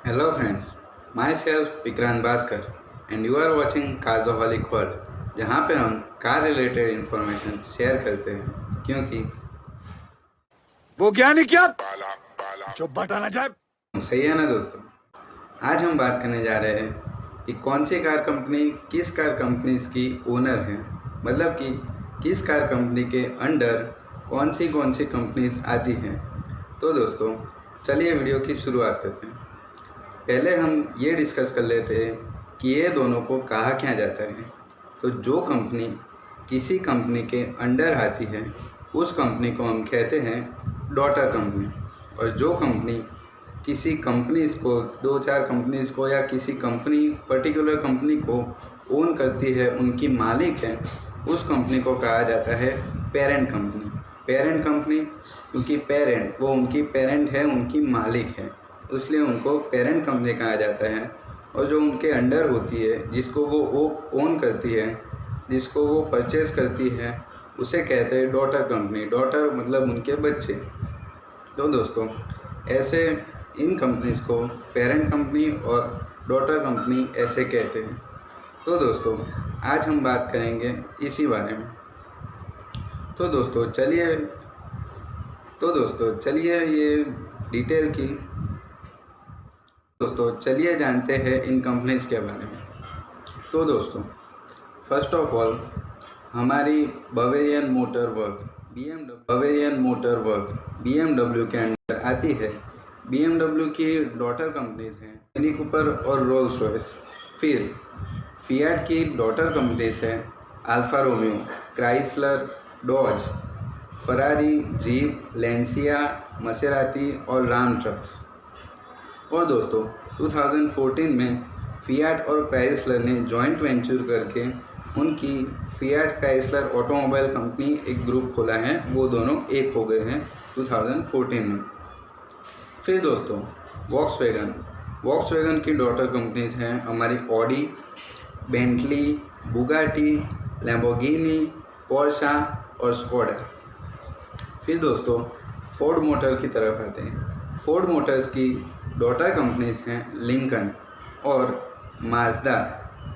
Hello friends, myself Vikrant Bhaskar and you are watching Carsaholic World जहाँ पे हम car related information share करते हैं क्योंकि वो ज्ञान ही क्या जो बटा ना जाए। सही है ना दोस्तों। आज हम बात करने जा रहे हैं कि कौन सी कार कंपनी किस कार कंपनीज की ओनर है, मतलब कि किस कार कंपनी के अंडर कौन सी कंपनीज आती हैं। तो दोस्तों चलिए वीडियो की शुरुआत करते हैं। पहले हम ये डिस्कस कर लेते हैं कि ये दोनों को कहा क्या जाता है। तो जो कंपनी किसी कंपनी के अंडर आती है उस कंपनी को हम कहते हैं डॉटर कंपनी, और जो कंपनी किसी कंपनीज को, दो चार कंपनीज को या किसी कंपनी पर्टिकुलर कंपनी को ओन करती है, उनकी मालिक है, उस कंपनी को कहा जाता है पेरेंट कंपनी। पेरेंट कंपनी क्योंकि पेरेंट वो उनकी पेरेंट है, उनकी मालिक है, इसलिए उनको पेरेंट कंपनी कहा जाता है। और जो उनके अंडर होती है, जिसको वो ओन करती है, जिसको वो परचेज करती है, उसे कहते हैं डॉटर कंपनी। डॉटर मतलब उनके बच्चे। तो दोस्तों ऐसे इन कंपनीज को पेरेंट कंपनी और डॉटर कंपनी ऐसे कहते हैं। तो दोस्तों आज हम बात करेंगे इसी बारे में। तो दोस्तों चलिए ये डिटेल की दोस्तों चलिए जानते हैं इन कंपनीज के बारे में। तो दोस्तों फर्स्ट ऑफ ऑल हमारी बवेरियन मोटर बीएमडब्ल्यू के अंडर आती है। बीएमडब्ल्यू की डॉटर कंपनीज हैं मिनी कूपर और रोल्स रॉयस। फिर फिएट की डॉटर कंपनीज हैं Alfa Romeo, Chrysler, Dodge, Ferrari, Jeep, Lancia, Maserati और राम ट्रक्स। और दोस्तों 2014 में फिएट और क्राइसलर ने जॉइंट वेंचर करके उनकी फिएट क्राइसलर ऑटोमोबाइल कंपनी एक ग्रुप खोला है, वो दोनों एक हो गए हैं 2014 में। फिर दोस्तों वॉक्सवैगन की डॉटर कंपनीज हैं हमारी Audi, Bentley, Bugatti, Lamborghini, Portia और स्कोडा। फिर दोस्तों फोर्ड मोटर की तरफ आते हैं। फोर्ड मोटर्स की डॉटर कंपनीज हैं लिंकन और माजदा।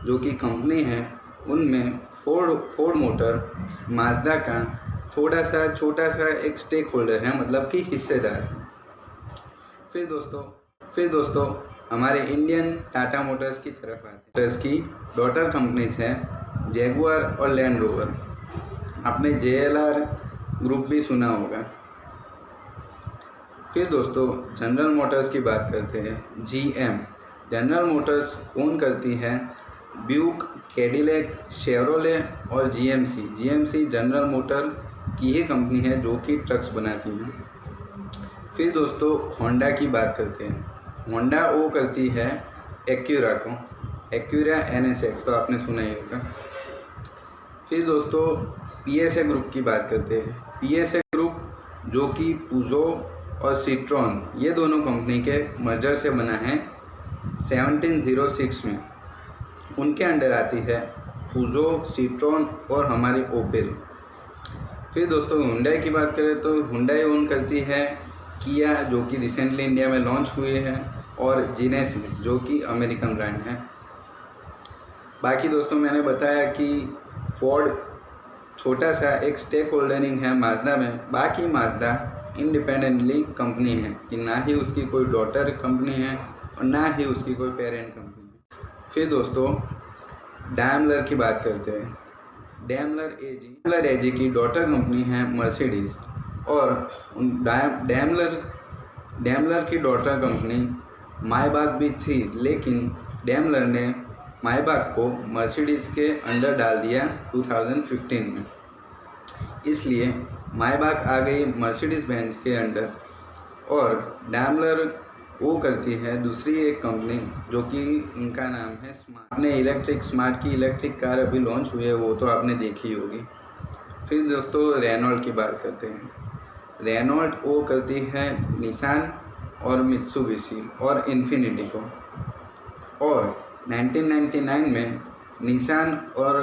जो कि कंपनी है उनमें फोर्ड मोटर माजदा का थोड़ा सा छोटा सा एक स्टेक होल्डर है, मतलब कि हिस्सेदार है। फिर दोस्तों हमारे इंडियन टाटा मोटर्स की तरफ आते हैं। मोटर्स की डॉटर कंपनीज हैं जैगुआर और लैंड रोवर। आपने JLR ग्रुप भी सुना होगा। फिर दोस्तों जनरल मोटर्स की बात करते हैं। GM जनरल मोटर्स ओन करती है ब्यूक, कैडिलैक, शेवरोले और GMC जनरल मोटर की ही कंपनी है जो कि ट्रक्स बनाती है। फिर दोस्तों होंडा की बात करते हैं। होंडा वो करती है एक्यूरा NSX, तो आपने सुना ही होगा। फिर दोस्तों PSA ग्रुप की बात करते हैं। PSA ग्रुप जो कि पुजो और सिट्रॉन ये दोनों कंपनी के मर्जर से बना है 1706 में। उनके अंडर आती है पुजो, सिट्रॉन और हमारी ओपेल। फिर दोस्तों हुंडई की बात करें तो हुंडई ओन करती है किया जो कि रिसेंटली इंडिया में लॉन्च हुए हैं, और जीनेसिस जो कि अमेरिकन ब्रांड है। बाकी दोस्तों मैंने बताया कि फोर्ड छोटा सा एक स्टेक होल्डरिंग है माजदा में, बाकी माजदा इंडिपेंडेंटली कंपनी है कि ना ही उसकी कोई डॉटर कंपनी है और ना ही उसकी कोई पेरेंट कंपनी है। फिर दोस्तों डैमलर की बात करते हैं। डैमलर एजी की डॉटर कंपनी है मर्सिडीज, और डैमलर की डॉटर कंपनी मायबाग भी थी, लेकिन डैमलर ने मायबाग को मर्सिडीज के अंडर डाल दिया 2015 में, इसलिए मायबाग आ गई मर्सिडीज बेंज के अंडर। और डैमलर वो करती है दूसरी एक कंपनी जो कि उनका नाम है स्मार्ट। आपने स्मार्ट की इलेक्ट्रिक कार अभी लॉन्च हुई है, वो तो आपने देखी होगी। फिर दोस्तों रेनॉल्ट की बात करते हैं। रेनॉल्ट वो करती है निसान और मित्सुबिशी और इन्फिनिटी को। और 1999 में निसान और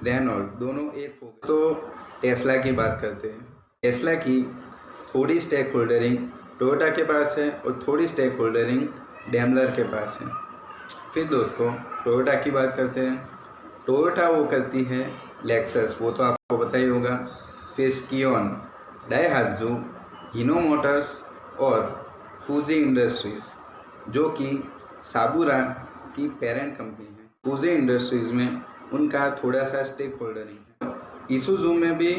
रेनॉल्ट दोनों एक हो गए। तो टेस्ला की बात करते हैं। टेस्ला की थोड़ी स्टेक होल्डरिंग टोयोटा के पास है और थोड़ी स्टेक होल्डरिंग डेमलर के पास है। फिर दोस्तों टोयोटा की बात करते हैं। टोयोटा वो करती है लेक्सस, वो तो आपको पता ही होगा। फिर स्कियोन, डाइहात्सू, हिनो मोटर्स और फूजी इंडस्ट्रीज़ जो कि साबुरा की पेरेंट कंपनी है। फूजी इंडस्ट्रीज़ में उनका थोड़ा सा स्टेक होल्डरिंग है। इसूजू में भी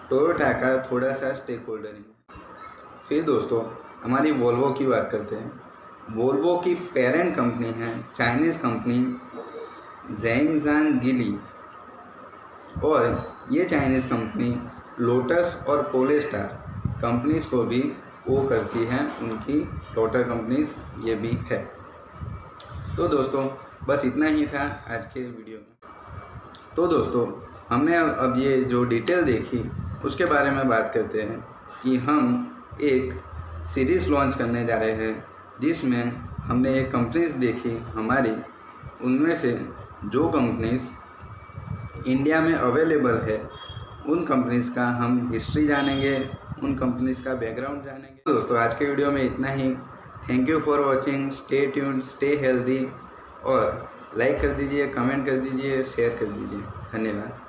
टोयोटा का थोड़ा सा स्टेक होल्डरिंग है। फिर दोस्तों हमारी वोल्वो की बात करते हैं। वोल्वो की पेरेंट कंपनी है चाइनीज़ कंपनी ज़ेंगज़ांग गिली, और ये चाइनीज़ कंपनी लोटस और पोलेस्टार कंपनीज़ को भी वो करती है, उनकी डॉटर कंपनीज़ ये भी है। तो दोस्तों बस इतना ही था आज के वीडियो में। तो दोस्तों हमने अब ये जो डिटेल देखी उसके बारे में बात करते हैं कि हम एक सीरीज़ लॉन्च करने जा रहे हैं जिसमें हमने एक कंपनीज़ देखी हमारी, उनमें से जो कंपनीज़ इंडिया में अवेलेबल है उन कंपनीज़ का हम हिस्ट्री जानेंगे, उन कंपनीज़ का बैकग्राउंड जानेंगे। दोस्तों आज के वीडियो में इतना ही। Thank you for watching. Stay tuned, stay healthy, और लाइक कर दीजिए, कमेंट कर दीजिए, शेयर कर दीजिए। धन्यवाद।